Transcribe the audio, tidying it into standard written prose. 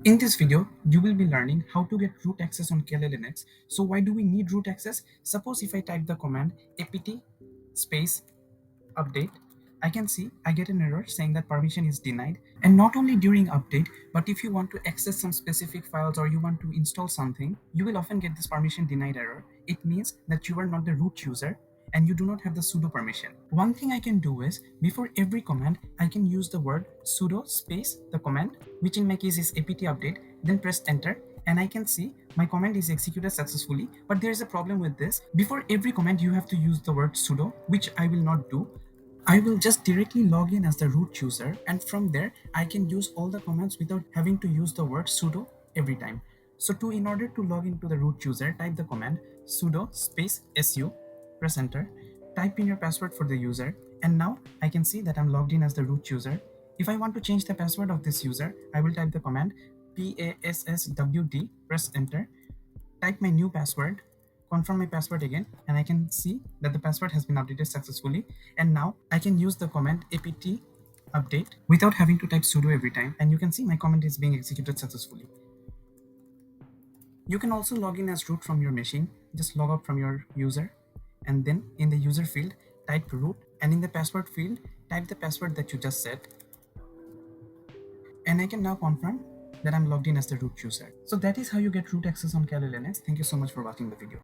In this video, you will be learning how to get root access on Kali Linux. So why do we need root access? Suppose if I type the command apt space update, I can see I get an error saying that permission is denied. And not only during update, but if you want to access some specific files or you want to install something, you will often get this permission denied error. It means that you are not the root user and you do not have the sudo permission. One thing I can do is before every command, I can use the word sudo space the command, which in my case is apt update, then press enter and I can see my command is executed successfully. But there is a problem with this. Before every command, you have to use the word sudo, which I will not do. I will just directly log in as the root user, and from there I can use all the commands without having to use the word sudo every time. So in order to log into the root user, type the command sudo space su, press enter, type in your password for the user, and now I can see that I'm logged in as the root user. If I want to change the password of this user, I will type the command passwd, press enter, type my new password, confirm my password again, and I can see that the password has been updated successfully. And now I can use the command apt update without having to type sudo every time, and you can see my command is being executed successfully. You can also log in as root from your machine. Just log out from your user, and then in the user field type root, and in the password field type the password that you just set, and I can now confirm that I'm logged in as the root user. So that is how you get root access on Kali Linux. Thank you so much for watching the video.